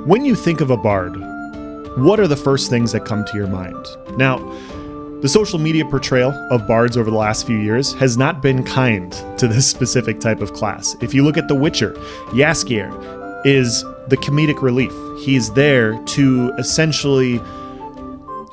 When you think of a bard, what are the first things that come to your mind? Now, the social media portrayal of bards over the last few years has not been kind to this specific type of class. If you look at The Witcher, Jaskier is the comedic relief. He's there to essentially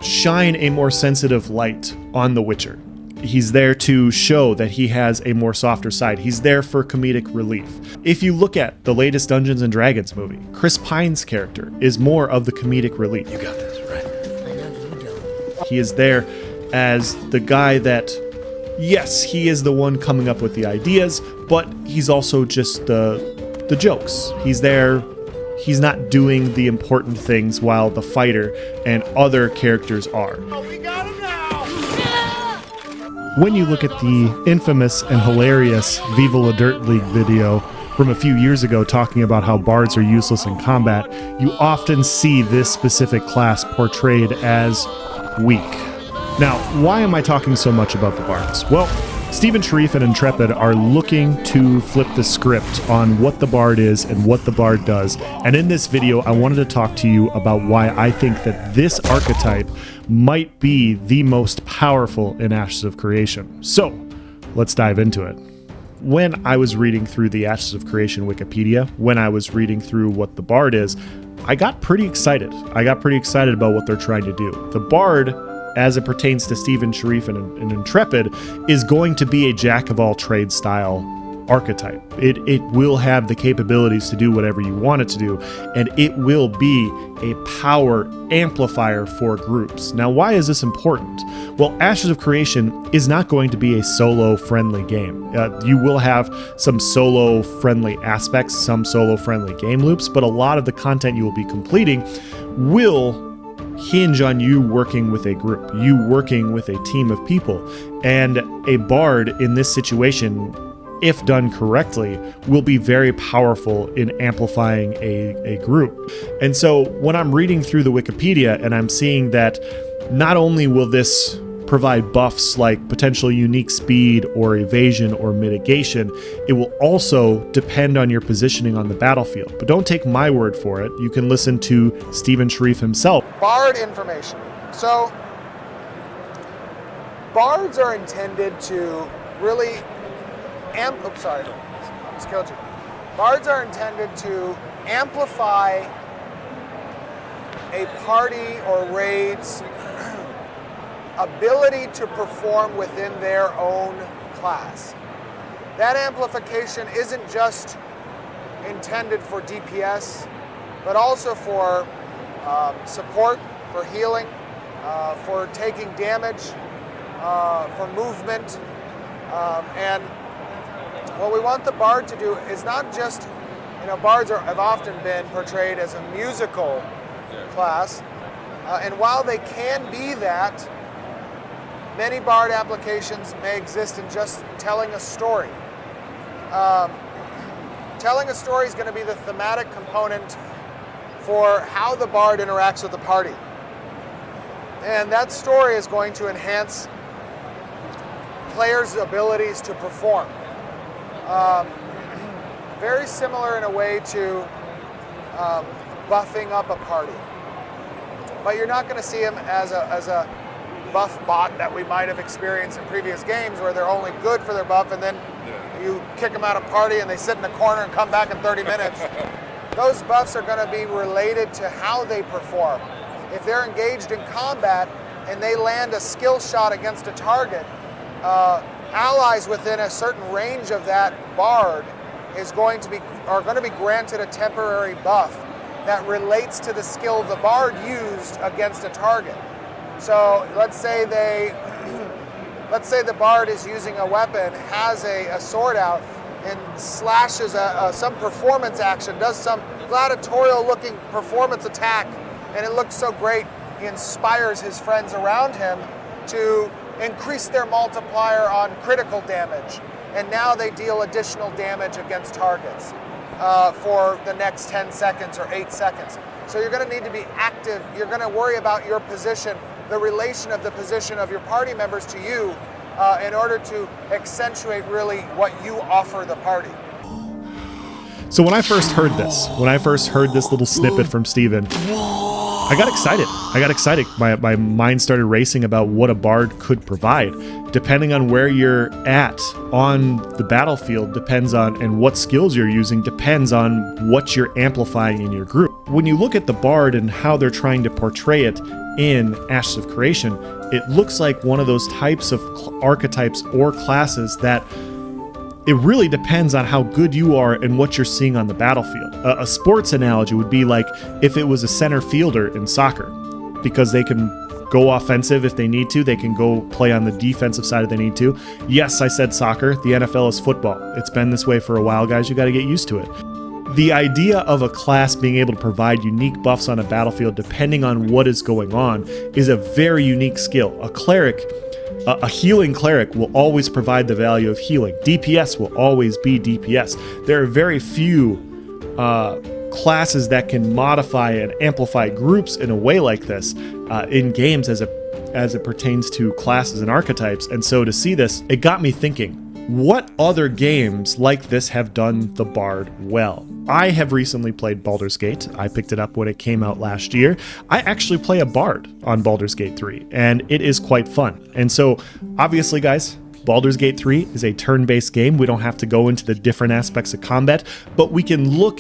shine a more sensitive light on The Witcher. He's there to show that he has a more softer side. He's there for comedic relief. If you look at the latest Dungeons & Dragons movie, Chris Pine's character is more of the comedic relief. You got this, right? I know you don't. He is there as the guy that, yes, he is the one coming up with the ideas, but he's also just the jokes. He's there. He's not doing the important things while the fighter and other characters are. Oh, we got him now! When you look at the infamous and hilarious Viva La Dirt League video from a few years ago talking about how bards are useless in combat, you often see this specific class portrayed as weak. Now, why am I talking so much about the bards? Well, Stephen Sharif and Intrepid are looking to flip the script on what the bard is and what the bard does. And in this video, I wanted to talk to you about why I think that this archetype might be the most powerful in Ashes of Creation. So, let's dive into it. When I was reading through the Ashes of Creation Wikipedia, when I was reading through what the bard is, I got pretty excited. I got pretty excited about what they're trying to do. The bard, as it pertains to Stephen Sharif and Intrepid, is going to be a jack-of-all-trades style archetype. It will have the capabilities to do whatever you want it to do, and it will be a power amplifier for groups. Now, why is this important? Well, Ashes of Creation is not going to be a solo-friendly game. You will have some solo-friendly aspects, some solo-friendly game loops, but a lot of the content you will be completing will hinge on you working with a group, you working with a team of people. And a bard in this situation, if done correctly, will be very powerful in amplifying a group. And so when I'm reading through the Wikipedia and I'm seeing that not only will this provide buffs like potential unique speed or evasion or mitigation, it will also depend on your positioning on the battlefield. But don't take my word for it. You can listen to Stephen Sharif himself. Bard information. So, bards are intended to really Bards are intended to amplify a party or raid's ability to perform within their own class. That amplification isn't just intended for DPS, but also for support, for healing, for taking damage, for movement, and what we want the bard to do is not just, bards have often been portrayed as a musical class, and while they can be that, many bard applications may exist in just telling a story. Telling a story is going to be the thematic component for how the bard interacts with the party. And that story is going to enhance players' abilities to perform. Very similar in a way to buffing up a party. But you're not going to see them as a buff bot that we might have experienced in previous games where they're only good for their buff and then you kick them out of party and they sit in the corner and come back in 30 minutes. Those buffs are going to be related to how they perform. If they're engaged in combat and they land a skill shot against a target, allies within a certain range of that bard are going to be granted a temporary buff that relates to the skill the bard used against a target. So let's say the bard is using a weapon, has a sword out, and slashes some performance action, does some gladiatorial-looking performance attack, and it looks so great, he inspires his friends around him to increase their multiplier on critical damage. And now they deal additional damage against targets for the next 10 seconds or 8 seconds. So you're going to need to be active. You're going to worry about your position, the relation of the position of your party members to you in order to accentuate really what you offer the party. So when I first heard this little snippet from Steven, I got excited. My mind started racing about what a bard could provide. Depending on where you're at on the battlefield, depends on, and what skills you're using, depends on what you're amplifying in your group. When you look at the bard and how they're trying to portray it in Ashes of Creation, it looks like one of those types of archetypes or classes that it really depends on how good you are and what you're seeing on the battlefield. A sports analogy would be like if it was a center fielder in soccer, because they can go offensive if they need to, they can go play on the defensive side if they need to. Yes, I said soccer. The NFL is football. It's been this way for a while, guys. You got to get used to it. The idea of a class being able to provide unique buffs on a battlefield depending on what is going on is a very unique skill. A cleric, a healing cleric will always provide the value of healing. DPS will always be DPS. There are very few classes that can modify and amplify groups in a way like this in games as it pertains to classes and archetypes. And so to see this, it got me thinking, what other games like this have done the Bard well? I have recently played Baldur's Gate. I picked it up when it came out last year. I actually play a Bard on Baldur's Gate 3, and it is quite fun. And so, obviously, guys, Baldur's Gate 3 is a turn-based game. We don't have to go into the different aspects of combat, but we can look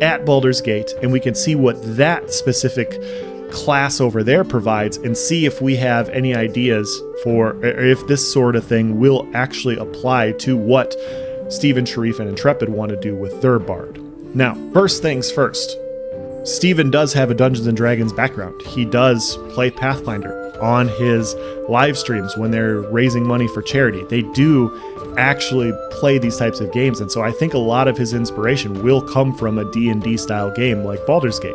at Baldur's Gate and we can see what that specific class over there provides and see if we have any ideas for, or if this sort of thing will actually apply to what Steven, Sharif, and Intrepid want to do with their Bard. Now, first things first, Steven does have a Dungeons & Dragons background. He does play Pathfinder on his live streams when they're raising money for charity. They do actually play these types of games, and so I think a lot of his inspiration will come from a D&D style game like Baldur's Gate.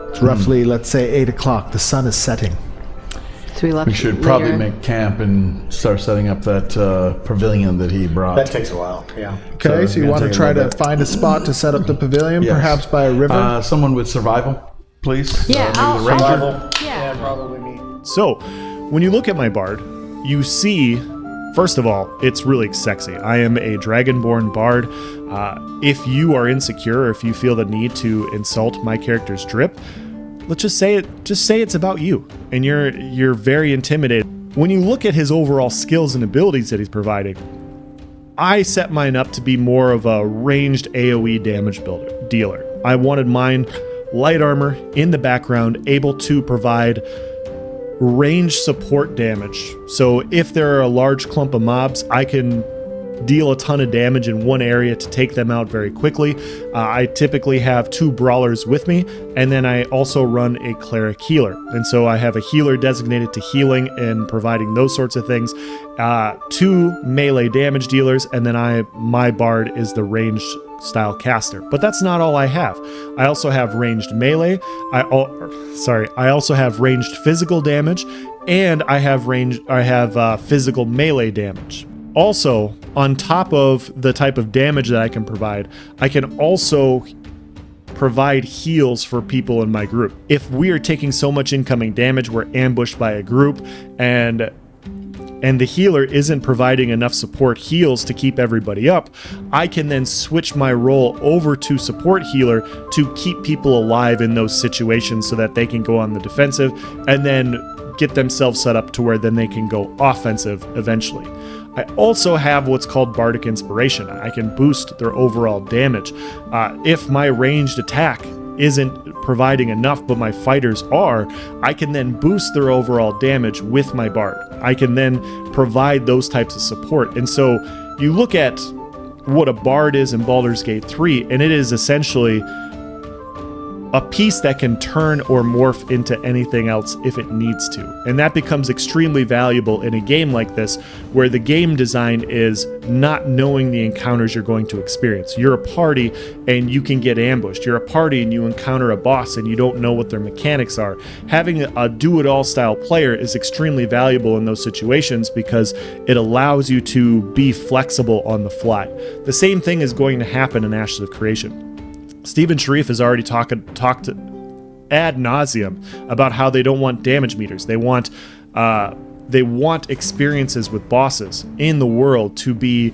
It's roughly, let's say, 8 o'clock. The sun is setting. So we should probably make camp and start setting up that pavilion that he brought. That takes a while, yeah. Okay, so you want to try to find a spot to set up the pavilion, Yes. perhaps by a river? Someone with survival, please. Yeah, maybe the ranger. Yeah. probably me. So, when you look at my Bard, you see, first of all, it's really sexy. I am a Dragonborn Bard. If you are insecure or if you feel the need to insult my character's drip, let's just say it's about you, and you're very intimidated. When you look at his overall skills and abilities that he's providing, I set mine up to be more of a ranged AoE damage dealer. I wanted mine light armor in the background, able to provide range support damage. So if there are a large clump of mobs, I can deal a ton of damage in one area to take them out very quickly. I typically have 2 brawlers with me, and then I also run a cleric healer. And so I have a healer designated to healing and providing those sorts of things, 2 melee damage dealers, and then my Bard is the ranged style caster. But that's not all I have. I also have ranged melee. I also have ranged physical damage, and I have physical melee damage. Also, on top of the type of damage that I can also provide heals for people in my group. If we are taking so much incoming damage, we're ambushed by a group, and the healer isn't providing enough support heals to keep everybody up, I can then switch my role over to support healer to keep people alive in those situations so that they can go on the defensive and then get themselves set up to where then they can go offensive eventually. I also have what's called Bardic Inspiration. I can boost their overall damage. If my ranged attack isn't providing enough, but my fighters are, I can then boost their overall damage with my Bard. I can then provide those types of support. And so you look at what a Bard is in Baldur's Gate 3, and it is essentially a piece that can turn or morph into anything else if it needs to. And that becomes extremely valuable in a game like this, where the game design is not knowing the encounters you're going to experience. You're a party and you can get ambushed. You're a party and you encounter a boss and you don't know what their mechanics are. Having a do-it-all style player is extremely valuable in those situations because it allows you to be flexible on the fly. The same thing is going to happen in Ashes of Creation. Steven Sharif has already talked ad nauseum about how they don't want damage meters. They want experiences with bosses in the world to be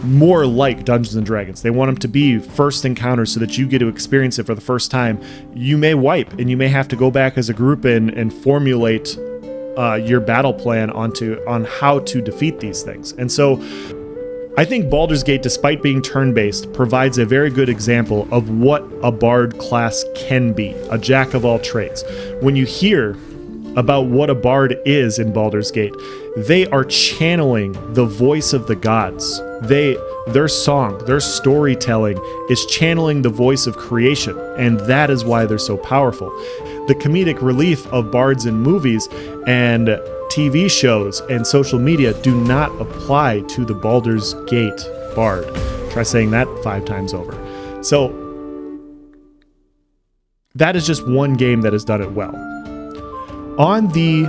more like Dungeons and Dragons. They want them to be first encounters so that you get to experience it for the first time. You may wipe, and you may have to go back as a group and formulate your battle plan on how to defeat these things. And so I think Baldur's Gate, despite being turn-based, provides a very good example of what a bard class can be, a jack of all trades. When you hear about what a bard is in Baldur's Gate, they are channeling the voice of the gods. Their song, their storytelling is channeling the voice of creation, and that is why they're so powerful. The comedic relief of bards in movies and TV shows and social media do not apply to the Baldur's Gate bard. Try saying that 5 times over. So that is just one game that has done it well. On the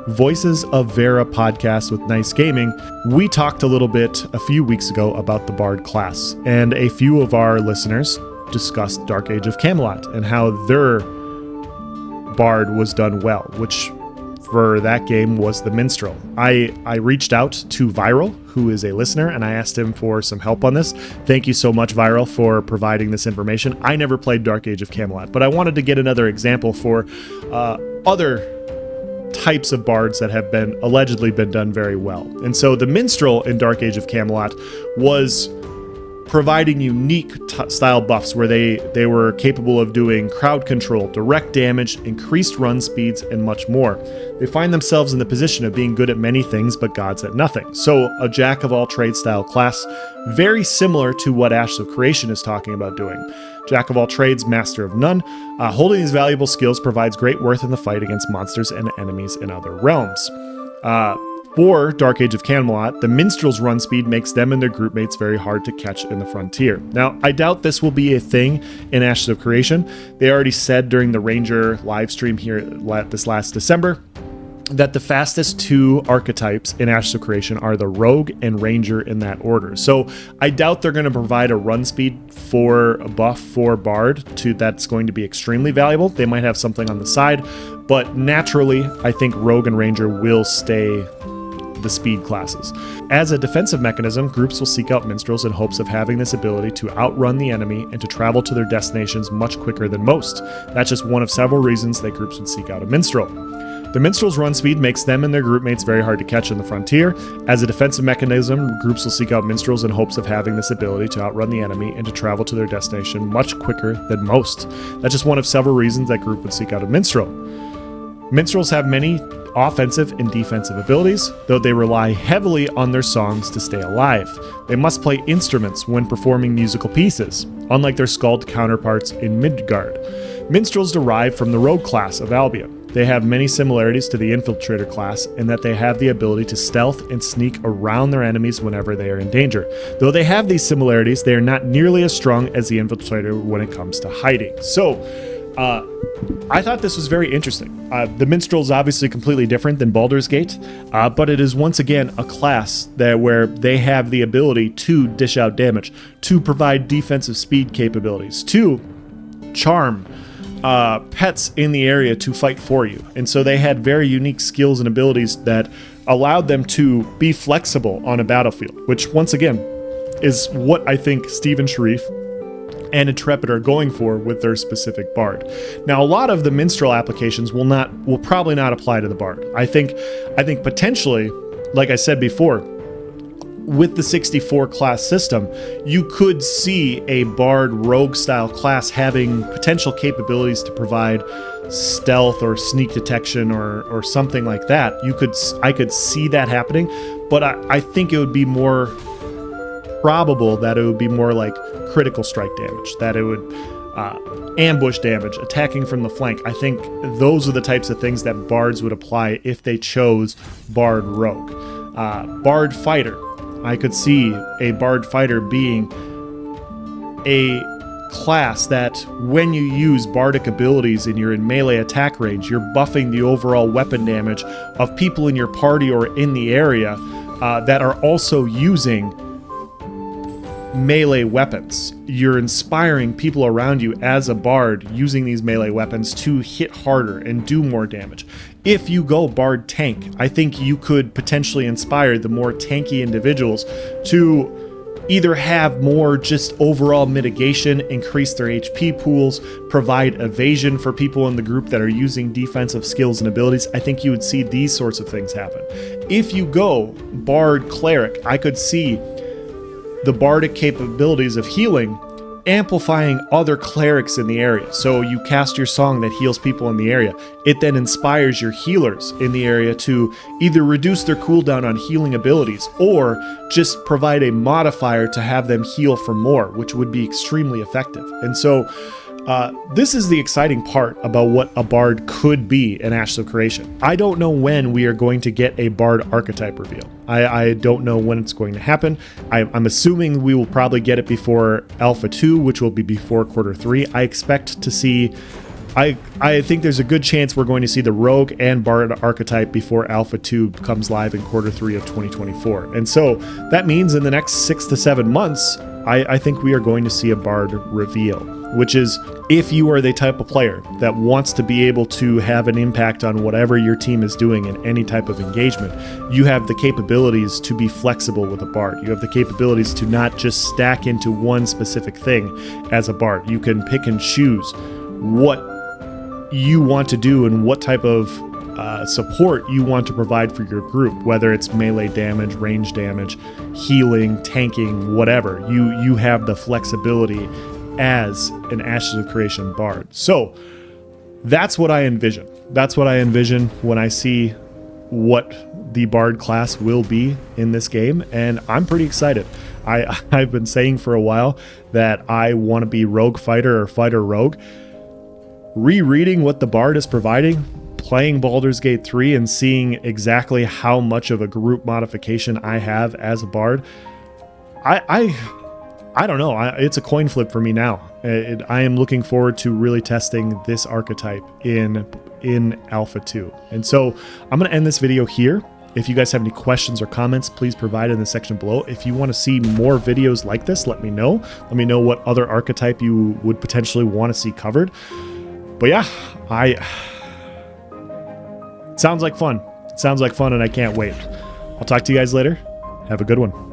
Voices of Vera podcast with Nice Gaming, we talked a little bit a few weeks ago about the Bard class, and a few of our listeners discussed Dark Age of Camelot and how their Bard was done well, which for that game was the Minstrel. I reached out to Viral, who is a listener, and I asked him for some help on this. Thank you so much, Viral, for providing this information. I never played Dark Age of Camelot, but I wanted to get another example for other types of bards that have been allegedly been done very well. And so the Minstrel in Dark Age of Camelot was providing unique style buffs where they were capable of doing crowd control, direct damage, increased run speeds, and much more. They find themselves in the position of being good at many things but gods at nothing. So a jack of all trades style class, very similar to what Ashes of Creation is talking about doing. Jack of all trades, master of none. Holding these valuable skills provides great worth in the fight against monsters and enemies in other realms. For Dark Age of Camelot, the Minstrel's run speed makes them and their group mates very hard to catch in the frontier. Now, I doubt this will be a thing in Ashes of Creation. They already said during the Ranger live stream here this last December that the fastest 2 archetypes in Ashes of Creation are the Rogue and Ranger in that order. So I doubt they're going to provide a run speed for a buff for Bard that's going to be extremely valuable. They might have something on the side, but naturally, I think Rogue and Ranger will stay the speed classes. As a defensive mechanism, groups will seek out minstrels in hopes of having this ability to outrun the enemy and to travel to their destinations much quicker than most. That's just one of several reasons that groups would seek out a minstrel. The minstrel's run speed makes them and their group mates very hard to catch in the frontier. As a defensive mechanism, groups will seek out minstrels in hopes of having this ability to outrun the enemy and to travel to their destination much quicker than most. That's just one of several reasons that group would seek out a minstrel. Minstrels have many offensive and defensive abilities, though they rely heavily on their songs to stay alive. They must play instruments when performing musical pieces, unlike their skald counterparts in Midgard. Minstrels derive from the Rogue class of Albion. They have many similarities to the Infiltrator class in that they have the ability to stealth and sneak around their enemies whenever they are in danger. Though they have these similarities, they are not nearly as strong as the Infiltrator when it comes to hiding. So, I thought this was very interesting. The Minstrel is obviously completely different than Baldur's Gate, but it is once again a class where they have the ability to dish out damage, to provide defensive speed capabilities, to charm pets in the area to fight for you. And so they had very unique skills and abilities that allowed them to be flexible on a battlefield, which once again is what I think Steve and Sharif and Intrepid are going for with their specific bard. Now, a lot of the minstrel applications will probably not apply to the bard. I think potentially, like I said before, with the 64 class system, you could see a bard rogue style class having potential capabilities to provide stealth or sneak detection or something like that. I could see that happening, but I think it would be more probable that it would be more like critical strike damage, that it would ambush damage, attacking from the flank. I think those are the types of things that bards would apply if they chose bard rogue. Bard fighter, I could see a bard fighter being a class that when you use bardic abilities and you're in melee attack range, you're buffing the overall weapon damage of people in your party or in the area that are also using melee weapons. You're inspiring people around you as a bard using these melee weapons to hit harder and do more damage. If you go bard tank, I think you could potentially inspire the more tanky individuals to either have more just overall mitigation, increase their HP pools, provide evasion for people in the group that are using defensive skills and abilities. I think you would see these sorts of things happen. If you go Bard Cleric, I could see the bardic capabilities of healing amplifying other clerics in the area. So you cast your song that heals people in the area. It then inspires your healers in the area to either reduce their cooldown on healing abilities or just provide a modifier to have them heal for more, which would be extremely effective. And so this is the exciting part about what a bard could be in Ashes of Creation. I don't know when we are going to get a bard archetype reveal. I don't know when it's going to happen. I'm assuming we will probably get it before Alpha 2, which will be before Quarter 3. I expect to see... I think there's a good chance we're going to see the Rogue and Bard archetype before Alpha 2 comes live in Quarter 3 of 2024. And so that means in the next 6 to 7 months, I think we are going to see a Bard reveal, which is if you are the type of player that wants to be able to have an impact on whatever your team is doing in any type of engagement, you have the capabilities to be flexible with a Bard. You have the capabilities to not just stack into one specific thing as a Bard. You can pick and choose what you want to do and what type of support you want to provide for your group, whether it's melee damage, range damage, healing, tanking, whatever. You have the flexibility as an Ashes of Creation Bard. So that's what I envision. That's what I envision when I see what the Bard class will be in this game, and I'm pretty excited. I've been saying for a while that I want to be rogue fighter or fighter rogue. Rereading what the Bard is providing, playing Baldur's Gate 3 and seeing exactly how much of a group modification I have as a Bard, I don't know. It's a coin flip for me now. I am looking forward to really testing this archetype in Alpha 2. And so I'm going to end this video here. If you guys have any questions or comments, please provide in the section below. If you want to see more videos like this, let me know. Let me know what other archetype you would potentially want to see covered. But yeah, it sounds like fun. It sounds like fun, and I can't wait. I'll talk to you guys later. Have a good one.